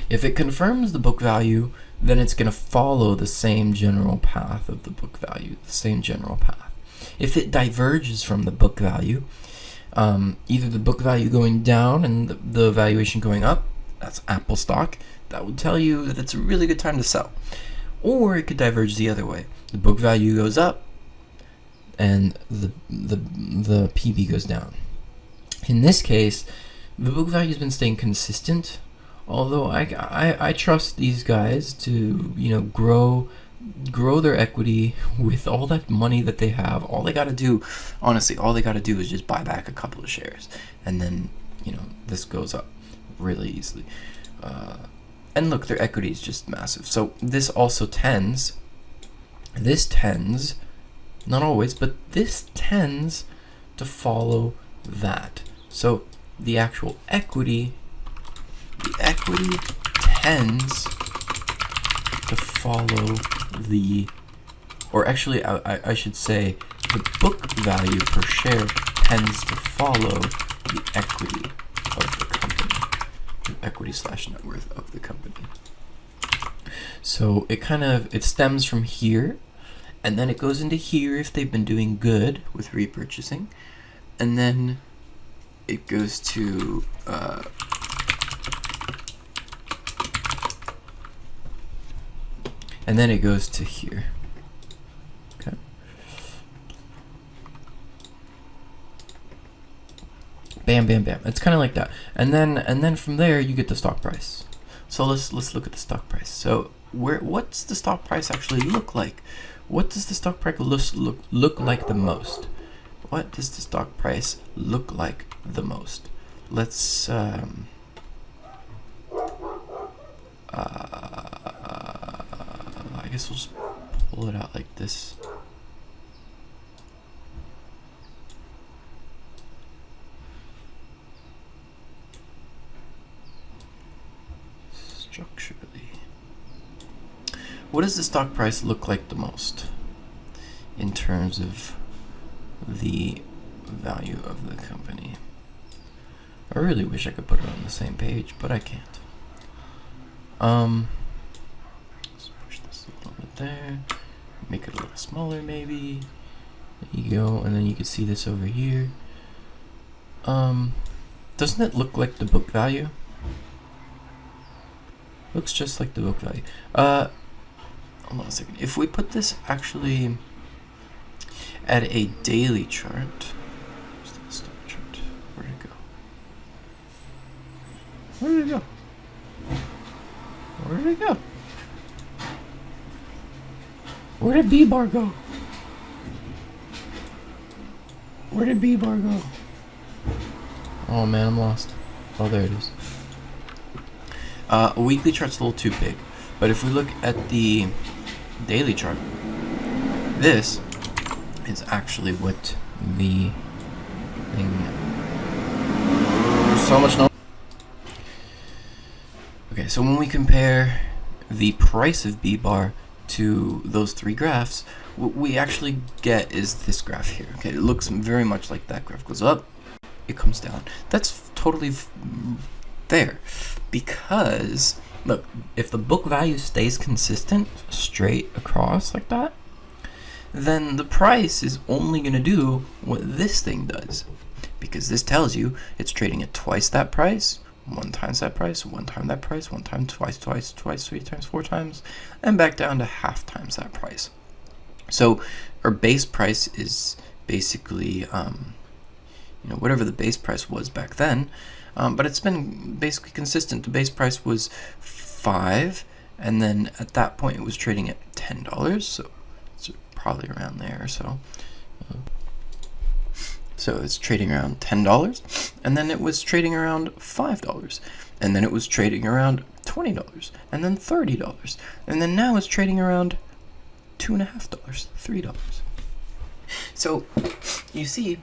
If it confirms the book value, then it's going to follow the same general path of the book value, the same general path. If it diverges from the book value, either the book value going down and the valuation going up, that's Apple stock, that would tell you that it's a really good time to sell. Or it could diverge the other way. The book value goes up and the PB goes down. In this case, the book value has been staying consistent, although I trust these guys to, grow their equity with all that money that they have. All they got to do, honestly, is just buy back a couple of shares, and then this goes up really easily. And look, their equity is just massive. So this also tends, not always, but this tends to follow that. So the actual equity, tends to follow the, or actually I should say the book value per share tends to follow the equity of the company, the equity / net worth of the company. So it stems from here, and then it goes into here if they've been doing good with repurchasing, and then it goes to here. Okay. Bam, bam, bam. It's kind of like that, and then from there you get the stock price. So let's look at the stock price. So what's the stock price actually look like? What does the stock price look like the most? What does the stock price look like the most? Let's I guess we'll just pull it out like this. Structurally, what does the stock price look like the most in terms of the value of the company? I really wish I could put it on the same page, but I can't. Let's push this a little bit there, make it a little smaller maybe. There you go, and then you can see this over here. Doesn't it look like the book value? Looks just like the book value. Hold on a second. If we put this actually at a daily chart, where's the stock chart? Where'd it go? Where did it go? Where did it go? Where did B-bar go? Where did B-bar go? Oh man, I'm lost. Oh, there it is. A weekly chart's a little too big, but if we look at the daily chart, this is actually what the thing. So much. Okay, so when we compare the price of B-bar to those three graphs, what we actually get is this graph here. Okay, it looks very much like that graph. Goes up, it comes down. That's totally there, because look, if the book value stays consistent straight across like that, then the price is only going to do what this thing does, because this tells you it's trading at twice that price, 1 times that price, 1 time that price, 1 time, twice, 3 times, 4 times, and back down to half times that price. So our base price is basically whatever the base price was back then, but it's been basically consistent. The base price was $5, and then at that point it was trading at $10, so it's probably around there or so. So it's trading around $10, and then it was trading around $5, and then it was trading around $20, and then $30, and then now it's trading around $2.50, $3. So you see,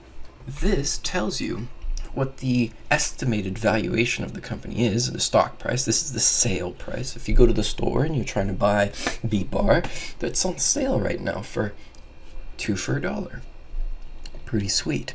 this tells you what the estimated valuation of the company is, the stock price. This is the sale price. If you go to the store and you're trying to buy B-bar, that's on sale right now for 2 for $1. Pretty sweet.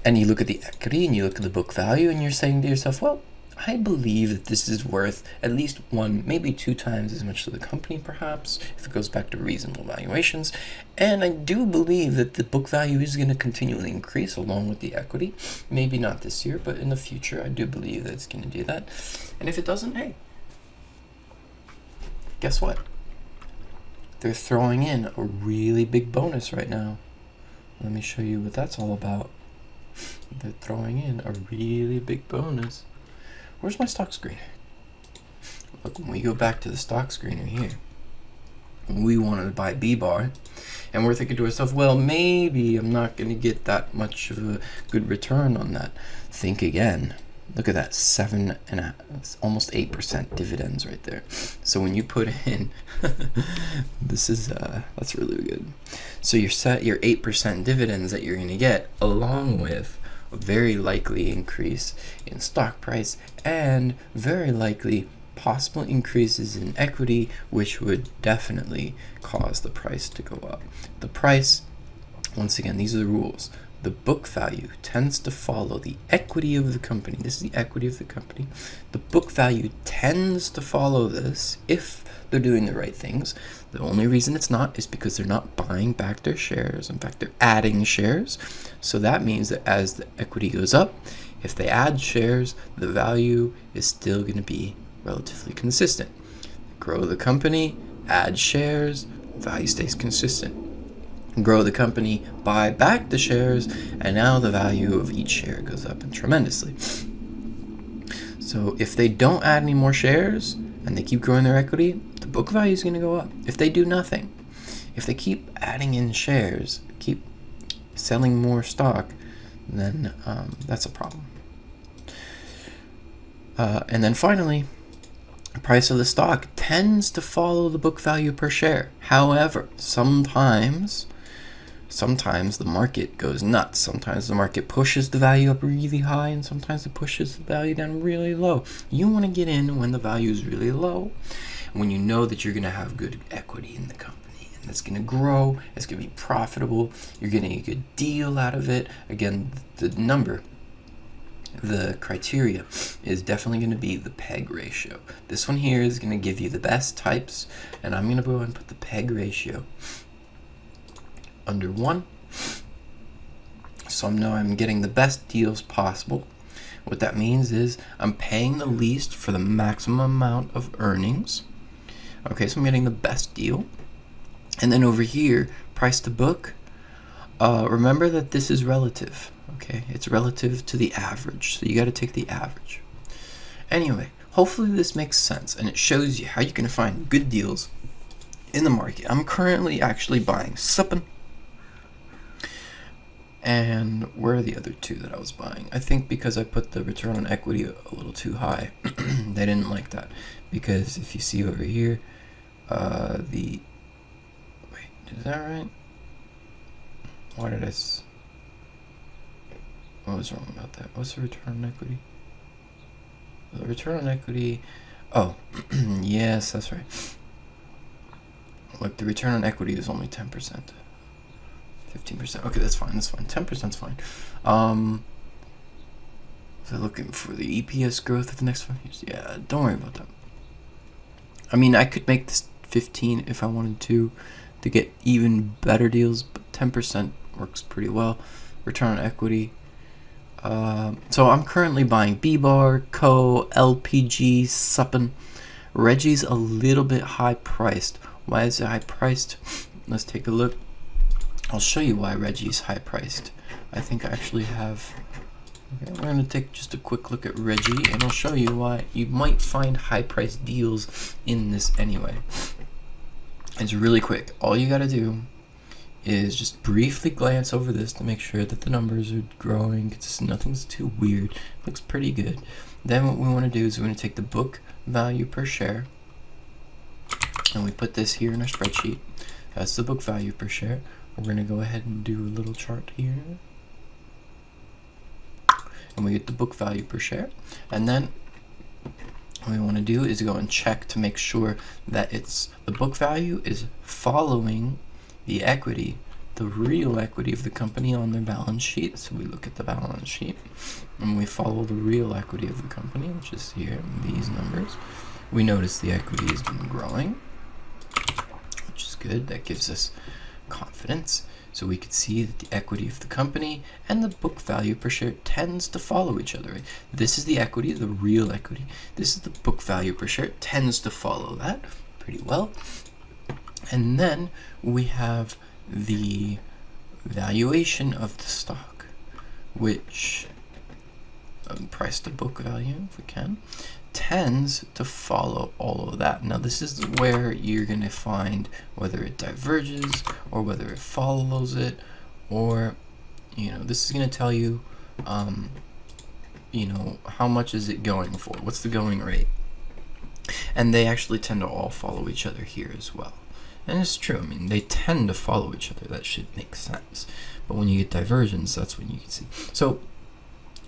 And you look at the equity and you look at the book value and you're saying to yourself, well, I believe that this is worth at least 1, maybe 2 times as much to the company, perhaps, if it goes back to reasonable valuations. And I do believe that the book value is going to continually increase along with the equity. Maybe not this year, but in the future, I do believe that it's going to do that. And if it doesn't, hey, guess what? They're throwing in a really big bonus right now. Let me show you what that's all about. They're throwing in a really big bonus. Where's my stock screener? Look, when we go back to the stock screener here, we wanted to buy B-bar, and we're thinking to ourselves, well, maybe I'm not going to get that much of a good return on that. Think again. Look at that, 7.5, almost 8% dividends right there. So when you put in, this is that's really good. So you're set your 8% dividends that you're going to get, along with a very likely increase in stock price and very likely possible increases in equity, which would definitely cause the price to go up. The price Once again, these are the rules. The book value tends to follow the equity of the company. This is the equity of the company. The book value tends to follow this if they're doing the right things. The only reason it's not is because they're not buying back their shares. In fact, they're adding shares. So that means that as the equity goes up, if they add shares, the value is still going to be relatively consistent. Grow the company, add shares, value stays consistent. Grow the company, buy back the shares, and now the value of each share goes up tremendously. So if they don't add any more shares and they keep growing their equity, the book value is going to go up. If they do nothing, if they keep adding in shares, keep selling more stock, then that's a problem. And then finally, the price of the stock tends to follow the book value per share. However, sometimes the market goes nuts. Sometimes the market pushes the value up really high, and sometimes it pushes the value down really low. You want to get in when the value is really low, when you know that you're going to have good equity in the company, and it's going to grow, it's going to be profitable, you're getting a good deal out of it. Again, the criteria is definitely going to be the PEG ratio. This one here is going to give you the best types, and I'm going to go and put the PEG ratio under 1. So I know I'm getting the best deals possible. What that means is I'm paying the least for the maximum amount of earnings. Okay, so I'm getting the best deal. And then over here, price to book, remember that this is relative. Okay, it's relative to the average, so you got to take the average. Anyway, hopefully this makes sense and it shows you how you can find good deals in the market. I'm currently actually buying Suppen. And where are the other two that I was buying? I think because I put the return on equity a little too high, they didn't like that. Because if you see over here, wait, is that right? Why did what was wrong about that? What's the return on equity? The return on equity, oh, yes, that's right. Like the return on equity is only 10%. 15%. Okay, that's fine. 10%'s fine. So looking for the EPS growth of the next 5 years. Yeah, don't worry about that. I mean, I could make this 15 if I wanted to get even better deals, but 10% works pretty well. Return on equity. So I'm currently buying B-Bar, Co, LPG, Suppen. Reggie's a little bit high priced. Why is it high priced? Let's take a look. I'll show you why Reggie's high priced. I think I actually have. Okay, we're going to take just a quick look at Reggie, and I'll show you why you might find high priced deals in this anyway. It's really quick. All you got to do is just briefly glance over this to make sure that the numbers are growing. Nothing's too weird. It looks pretty good. Then what we want to do is we're going to take the book value per share, and we put this here in our spreadsheet. That's the book value per share. We're going to go ahead and do a little chart here. And we get the book value per share. And then what we want to do is go and check to make sure that the book value is following the equity, the real equity of the company on their balance sheet. So we look at the balance sheet and we follow the real equity of the company, which is here, these numbers. We notice the equity has been growing, which is good. That gives us confidence. So we could see that the equity of the company and the book value per share tends to follow each other. Right? This is the equity, the real equity. This is the book value per share. It tends to follow that pretty well. And then we have the valuation of the stock, which price to book value, if we can, tends to follow all of that. Now this is where you're going to find whether it diverges or whether it follows it, or this is going to tell you how much is it going for, what's the going rate. And they actually tend to all follow each other here as well. And it's true, I mean, they tend to follow each other. That should make sense. But when you get divergence, that's when you can see. So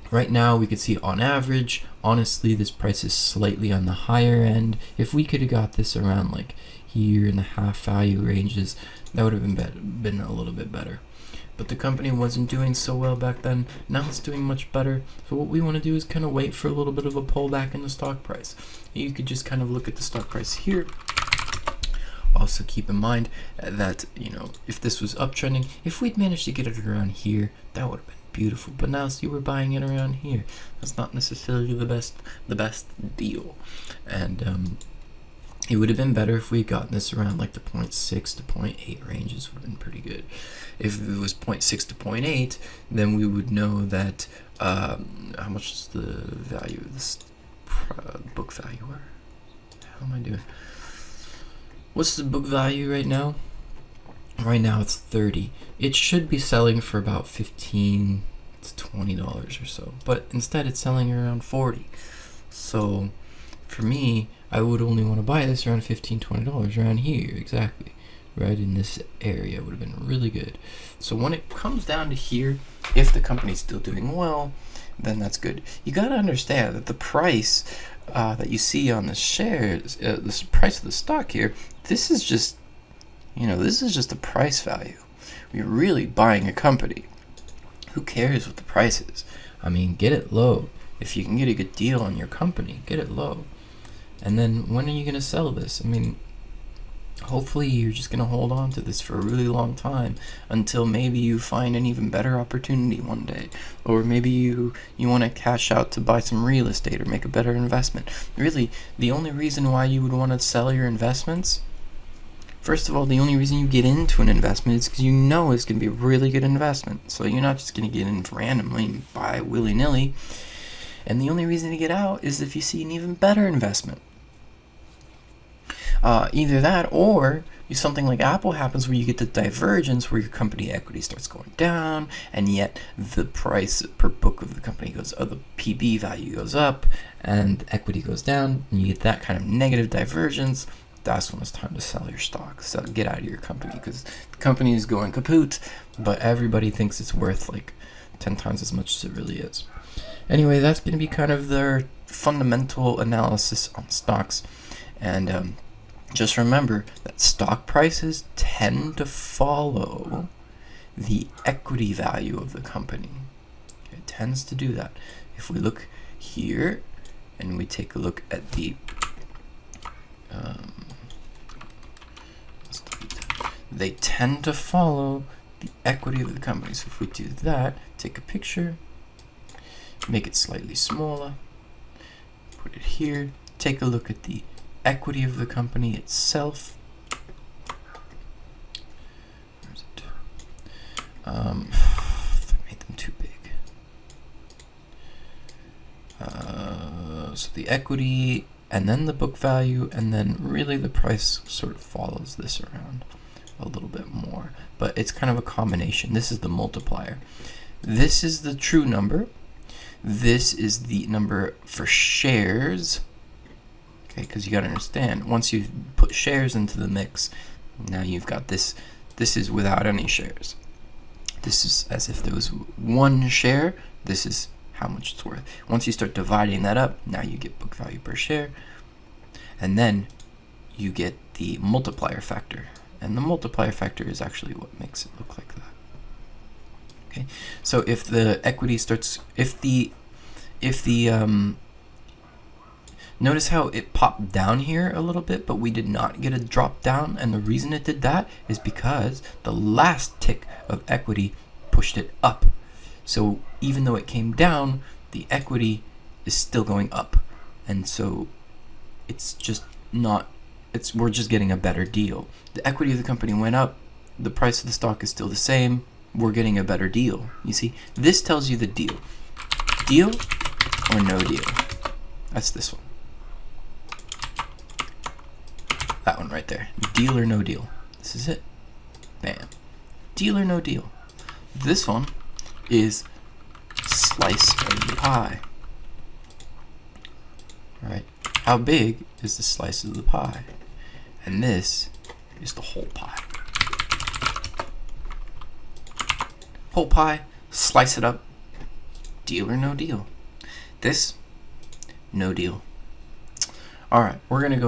right now we could see on average, honestly, this price is slightly on the higher end. If we could have got this around like here in the half value ranges, that would have been a little bit better. but the company wasn't doing so well back then. Now it's doing much better. So what we want to do is kind of wait for a little bit of a pullback in the stock price. You could just kind of look at the stock price here. Also keep in mind that, you know, if this was uptrending, if we'd managed to get it around here, that would have been beautiful. But now see, we're buying it around here. That's not necessarily the best deal. And it would have been better if we had gotten this around like the 0.6 to 0.8 ranges. Would have been pretty good. If it was 0.6 to 0.8, then we would know that how much is the value of this book value? Where how am I doing? What's the book value right now? Right now it's 30. It should be selling for about $15 to $20 or so, but instead it's selling around 40. So for me, I would only want to buy this around $15, $20 around here, exactly. Right in this area would have been really good. So when it comes down to here, if the company's still doing well, then that's good. You got to understand that the price that you see on the shares, the price of the stock here, this is just, you know, this is just the price value. We're really buying a company. Who cares what the price is? I mean, get it low. If you can get a good deal on your company, get it low. And then when are you going to sell this? I mean, hopefully you're just going to hold on to this for a really long time until maybe you find an even better opportunity one day. Or maybe you want to cash out to buy some real estate or make a better investment. Really, the only reason why you would want to sell your investments, first of all, the only reason you get into an investment is because you know it's going to be a really good investment. So you're not just going to get in randomly and buy willy-nilly. And the only reason to get out is if you see an even better investment. Either that or something like Apple happens where you get the divergence where your company equity starts going down and yet the price per book of the company goes, or the PB value goes up and equity goes down, and you get that kind of negative divergence. That's when it's time to sell your stock. So get out of your company because the company is going kaput, but everybody thinks it's worth like 10 times as much as it really is. Anyway, that's going to be kind of their fundamental analysis on stocks. And just remember that stock prices tend to follow the equity value of the company. It tends to do that. If we look here and we take a look at the they tend to follow the equity of the company. So if we do that, take a picture, make it slightly smaller, put it here, take a look at the equity of the company itself. Where is it? I made them too big. So the equity and then the book value, and then really the price sort of follows this around a little bit more, but it's kind of a combination. This is the multiplier. This is the true number. This is the number for shares. Okay, because you got to understand, once you put shares into the mix, now you've got this. This is without any shares. This is as if there was one share. This is how much it's worth. Once you start dividing that up, now you get book value per share, and then you get the multiplier factor. And the multiplier factor is actually what makes it look like that. Okay, so if the equity starts, notice how it popped down here a little bit, but we did not get a drop down, and the reason it did that is because the last tick of equity pushed it up. So even though it came down, the equity is still going up, and so it's just not. We're just getting a better deal. The equity of the company went up, the price of the stock is still the same, we're getting a better deal. You see, this tells you the deal. Deal or no deal. That's this one. That one right there. Deal or no deal. This is it. Bam. Deal or no deal. This one is slice of the pie. All right. How big is the slice of the pie? And this is the whole pie. Whole pie, slice it up, deal or no deal. This, no deal. All right, we're gonna go